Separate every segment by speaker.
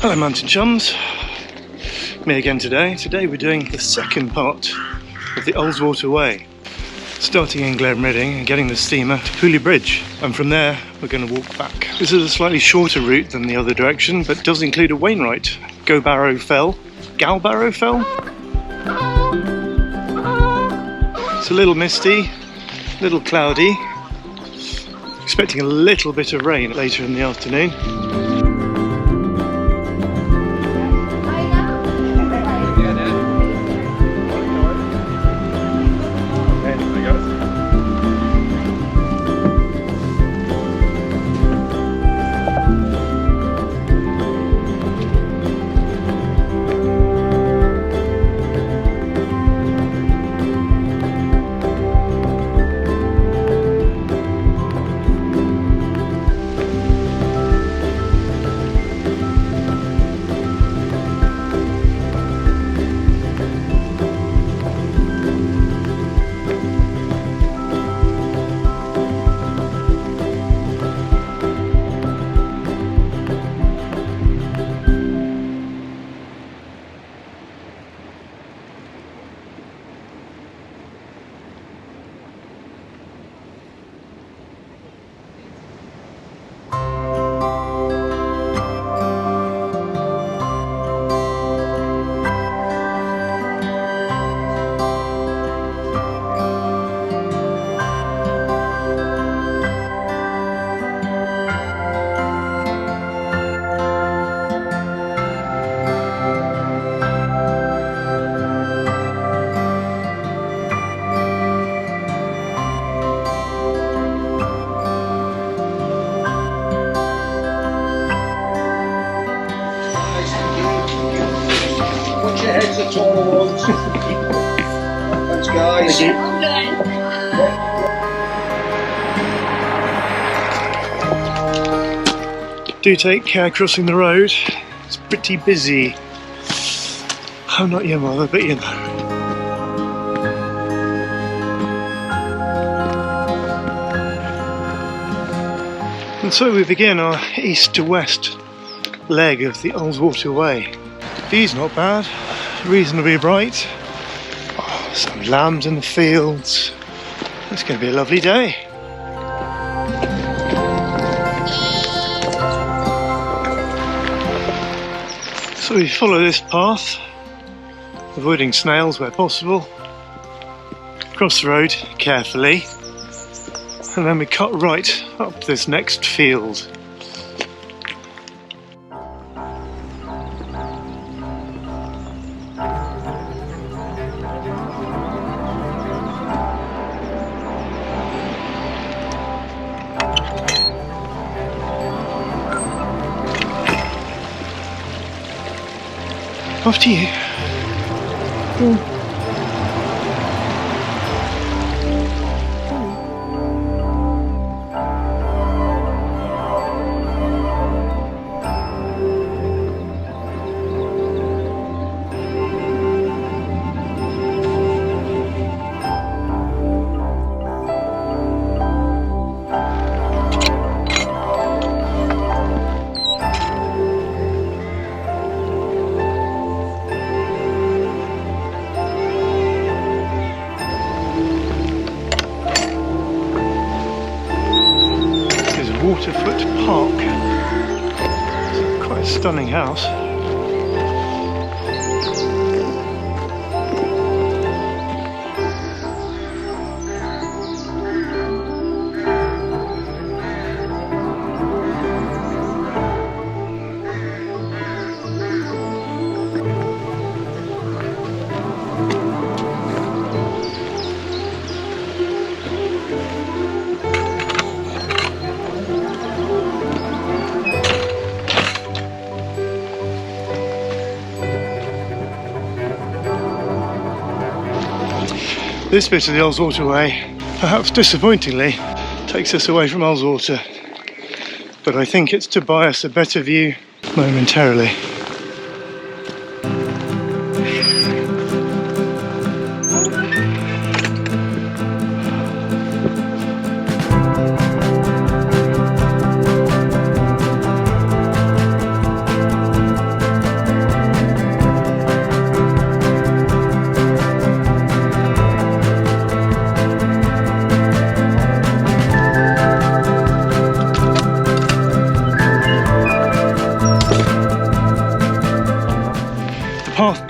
Speaker 1: Hello mountain chums, me again today. Today we're doing the second part of the Ullswater Way, starting in Glenridding and getting the steamer to Pooley Bridge, and from there we're going to walk back. This is a slightly shorter route than the other direction, but does include a Wainwright. Gowbarrow Fell. It's a little misty, a little cloudy, expecting a little bit of rain later in the afternoon.
Speaker 2: Heads are taller ones. Thanks guys.
Speaker 1: Do take care crossing the road, it's pretty busy. I'm not your mother, but you know. And so we begin our east to west leg of the Ullswater Way. The view's not bad, reasonably bright. Oh, some lambs in the fields. It's going to be a lovely day. So we follow this path, avoiding snails where possible, cross the road carefully, and then we cut right up this next field. Off to you. Waterfoot Park. It's quite a stunning house. This bit of the Ullswater Way, perhaps disappointingly, takes us away from Ullswater, but I think it's to buy us a better view momentarily.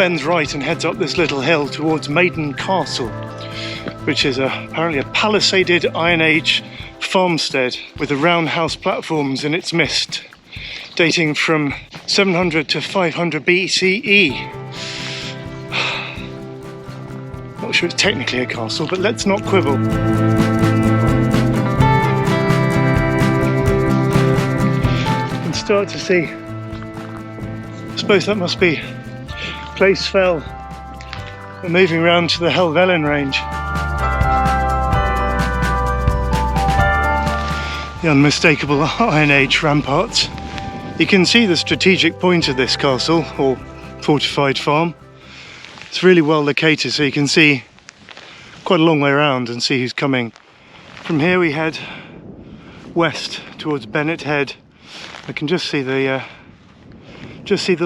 Speaker 1: bends right and heads up this little hill towards Maiden Castle, which is apparently a palisaded Iron Age farmstead with the roundhouse platforms in its midst, dating from 700 to 500 BCE. Not sure it's technically a castle, but let's not quibble. You can start to see, I suppose that must be Place Fell. We're moving around to the Helvellyn range. The unmistakable Iron Age ramparts. You can see the strategic point of this castle, or fortified farm. It's really well located, so you can see quite a long way around and see who's coming. From here we head west towards Bennet Head. I can just see the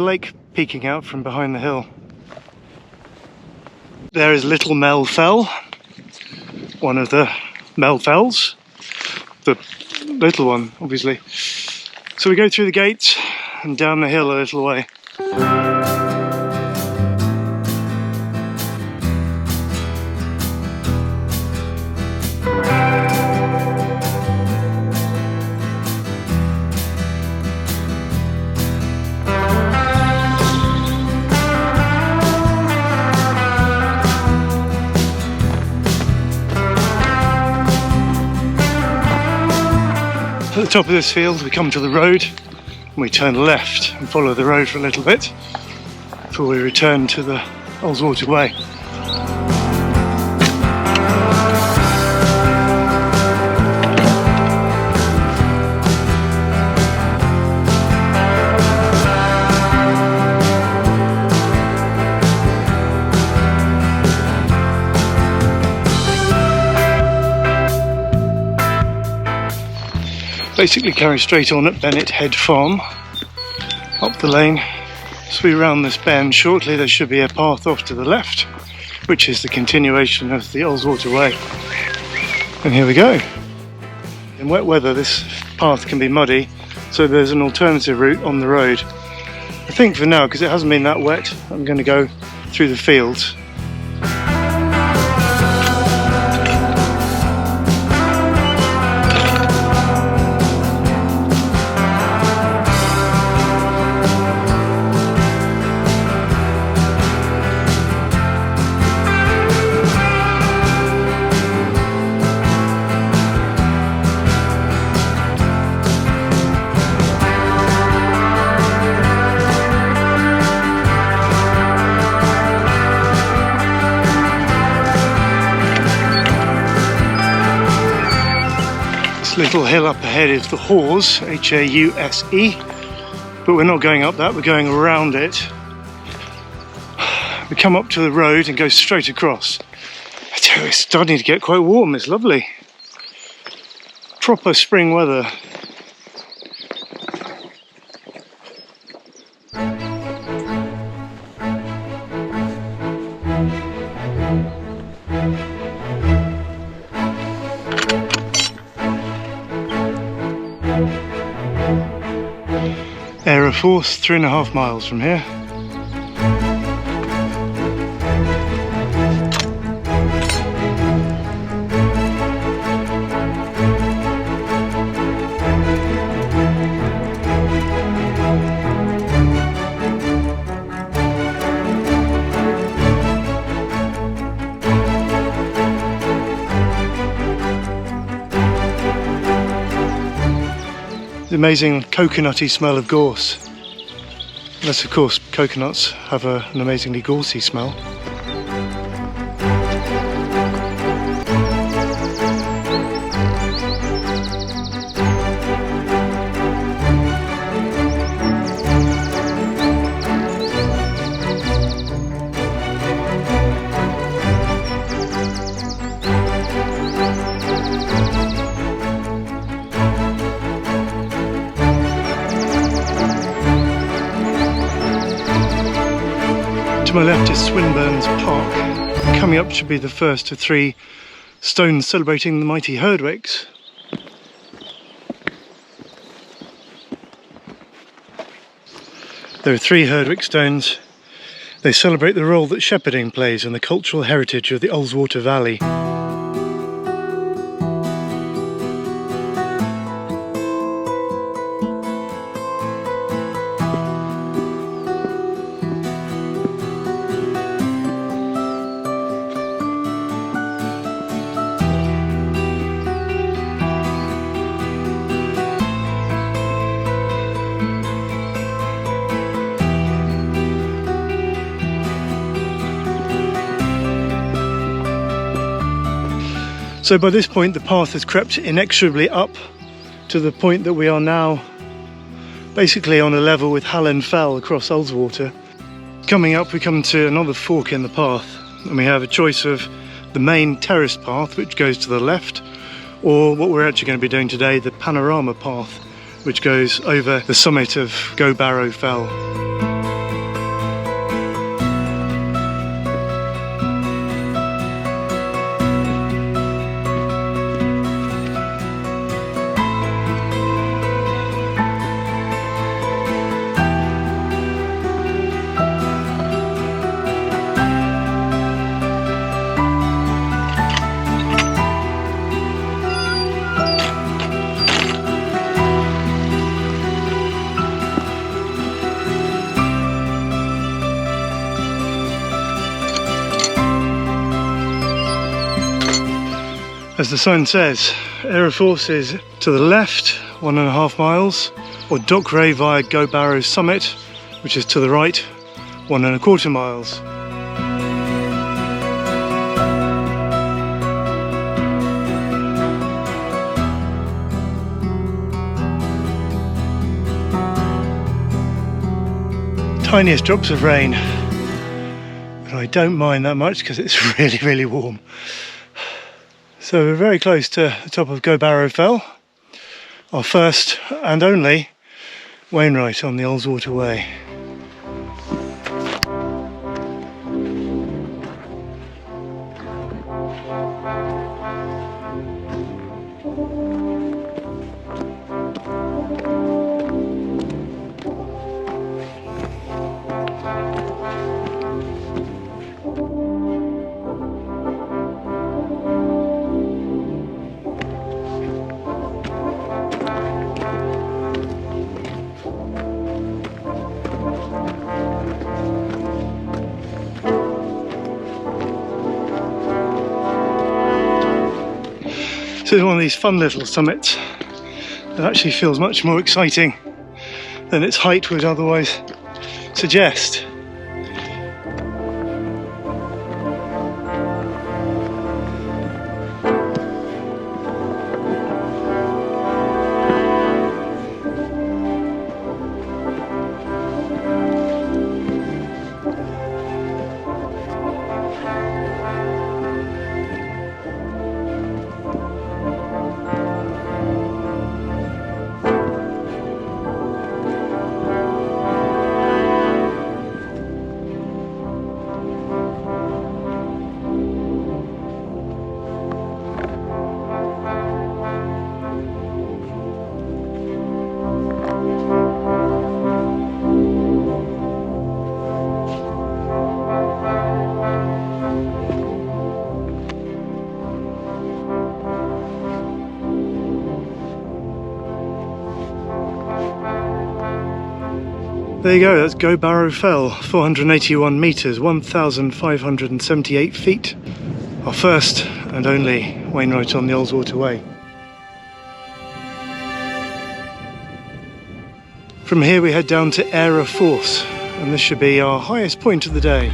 Speaker 1: lake peeking out from behind the hill. There is Little Mel Fell, one of the Mel Fells, the little one obviously. So we go through the gates and down the hill a little way. At the top of this field we come to the road and we turn left and follow the road for a little bit before we return to the Ullswater Way. Basically carry straight on at Bennet Head Farm, up the lane. As we round this bend, shortly there should be a path off to the left, which is the continuation of the Ullswater Way. And here we go. In wet weather this path can be muddy, so there's an alternative route on the road. I think for now, because it hasn't been that wet, I'm going to go through the fields. Little hill up ahead is the Hause, H-A-U-S-E, but we're not going up that, we're going around it. We come up to the road and go straight across. I tell you, it's starting to get quite warm, it's lovely. Proper spring weather. Aira Force, 3.5 miles from here. The amazing coconutty smell of gorse. Unless of course coconuts have an amazingly gorsey smell. To my left is Swinburne's Park. Coming up should be the first of 3 stones celebrating the mighty Herdwicks. There are 3 Herdwick stones. They celebrate the role that shepherding plays in the cultural heritage of the Ullswater Valley. So by this point the path has crept inexorably up to the point that we are now basically on a level with Hallen Fell across Ullswater. Coming up we come to another fork in the path and we have a choice of the main terrace path which goes to the left, or what we're actually going to be doing today, the panorama path which goes over the summit of Gowbarrow Fell. As the sign says, Aira Force is to the left, 1.5 miles, or Dockwray via Gowbarrow Summit, which is to the right, 1.25 miles. Tiniest drops of rain, but I don't mind that much because it's really, really warm. So we're very close to the top of Gowbarrow Fell, our first and only Wainwright on the Ullswater Way. This is one of these fun little summits that actually feels much more exciting than its height would otherwise suggest. There you go, that's Gowbarrow Fell, 481 metres, 1,578 feet. Our first and only Wainwright on the Ullswater Way. From here we head down to Aira Force, and this should be our highest point of the day.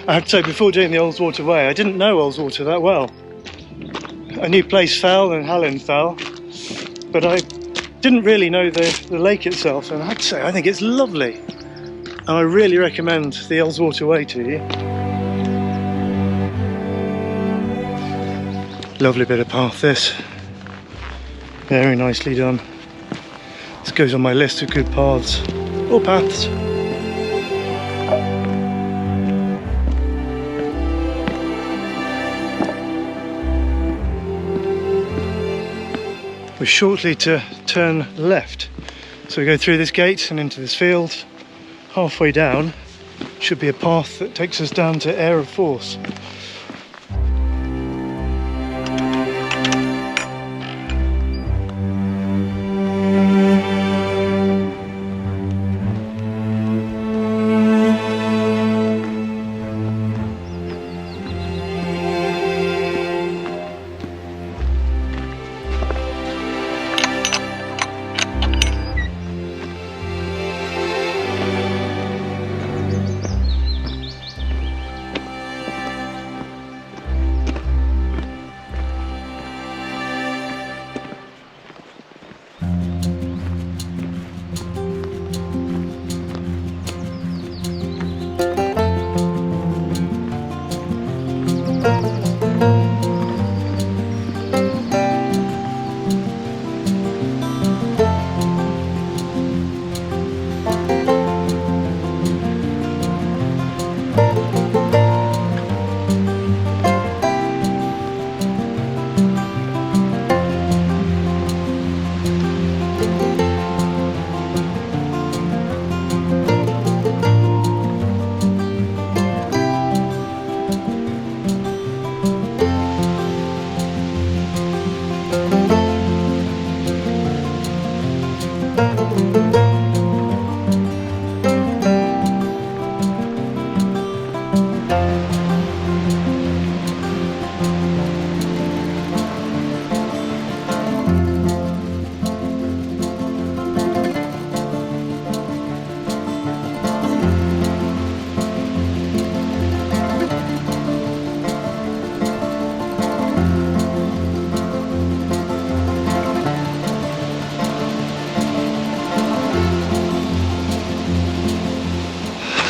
Speaker 1: I have to say, before doing the Ullswater Way, I didn't know Ullswater that well. I knew Place Fell and Hallin Fell, but I didn't really know the lake itself, and I have to say I think it's lovely, and I really recommend the Ullswater Way to you. Lovely bit of path this, very nicely done. This goes on my list of good paths, or paths. We're shortly to turn left, so we go through this gate and into this field. Halfway down should be a path that takes us down to Aira Force.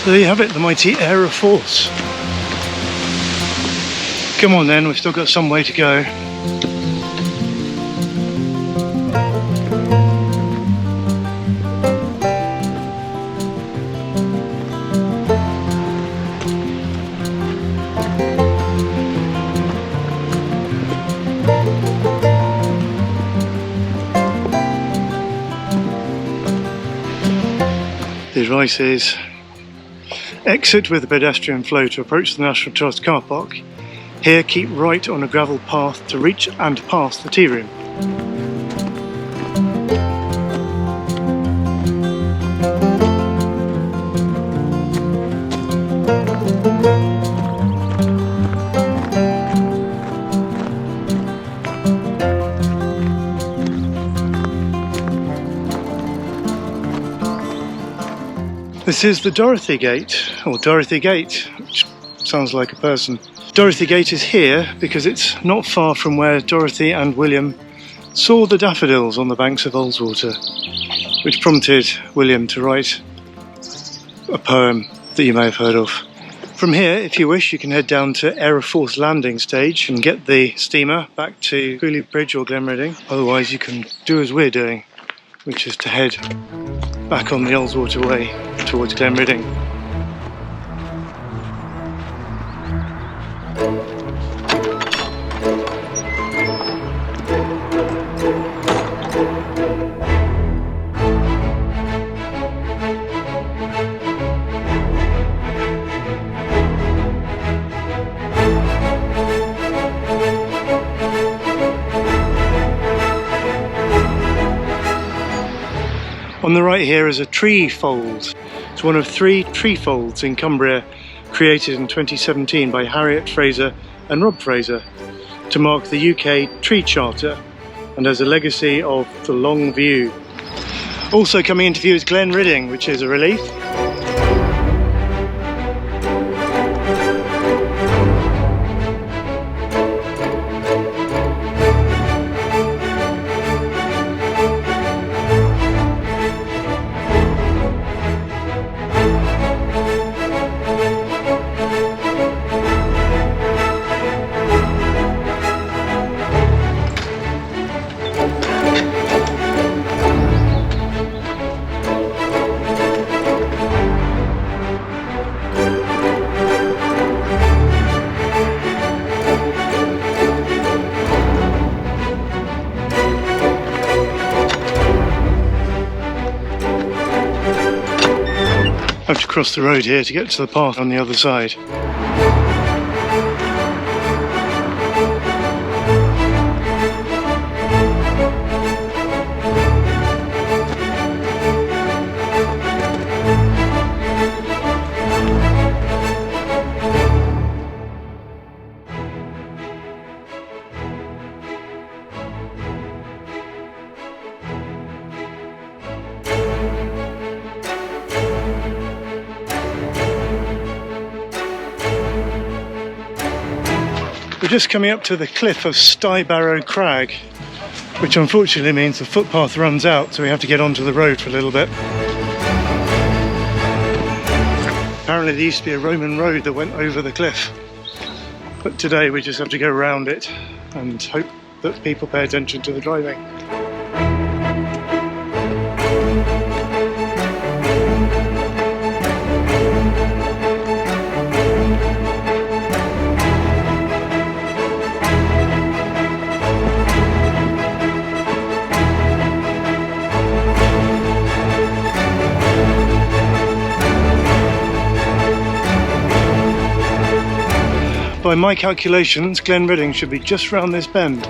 Speaker 1: So there you have it, the mighty Aira Force. Come on then, we've still got some way to go. The advice is exit with the pedestrian flow to approach the National Trust car park. Here keep right on a gravel path to reach and pass the tea room. This is the Dorothy Gate, or Dorothy Gate, which sounds like a person. Dorothy Gate is here because it's not far from where Dorothy and William saw the daffodils on the banks of Ullswater, which prompted William to write a poem that you may have heard of. From here, if you wish, you can head down to Aira Force landing stage and get the steamer back to Pooley Bridge or Glenridding. Otherwise, you can do as we're doing, which is to head back on the Ullswater Way towards Glenridding. On the right here is a tree fold. It's one of 3 tree folds in Cumbria, created in 2017 by Harriet Fraser and Rob Fraser to mark the UK Tree Charter and as a legacy of the long view. Also coming into view is Glenridding, which is a relief. have to cross the road here to get to the path on the other side. We're just coming up to the cliff of Gowbarrow Crag, which unfortunately means the footpath runs out, so we have to get onto the road for a little bit. Apparently there used to be a Roman road that went over the cliff, but today we just have to go around it and hope that people pay attention to the driving. By my calculations, Glenridding should be just round this bend.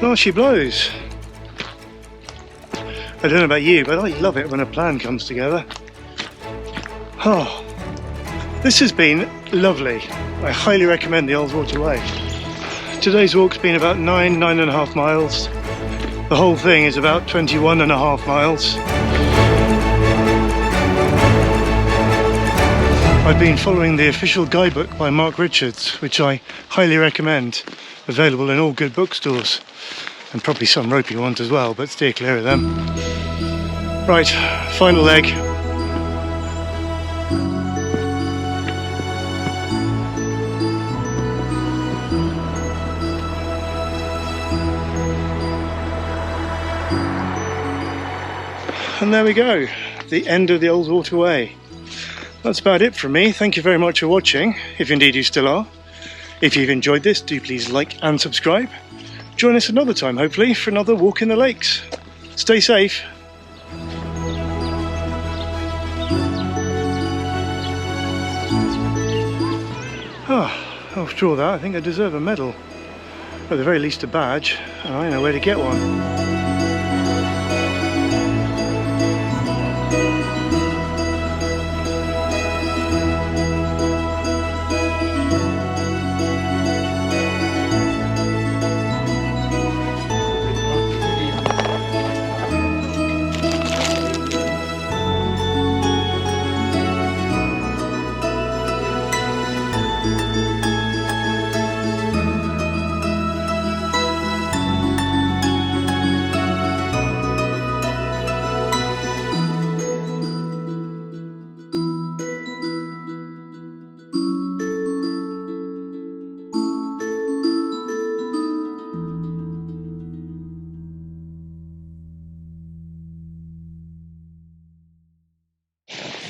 Speaker 1: Oh, she blows. I don't know about you, but I love it when a plan comes together. Oh, this has been lovely. I highly recommend the Ullswater Way. Today's walk's been about 9.5 miles. The whole thing is about 21.5 miles. I've been following the official guidebook by Mark Richards, which I highly recommend, available in all good bookstores, and probably some ropey ones as well, but steer clear of them. Right, final leg. And there we go, the end of the Ullswater Way. That's about it from me. Thank you very much for watching, if indeed you still are. If you've enjoyed this, do please like and subscribe. Join us another time, hopefully, for another walk in the lakes. Stay safe. After all that, I think I deserve a medal. Or at the very least a badge, and I know where to get one.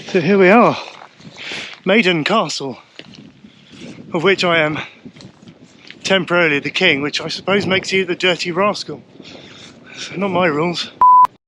Speaker 1: So here we are, Maiden Castle, of which I am temporarily the king, which I suppose makes you the dirty rascal. Not my rules.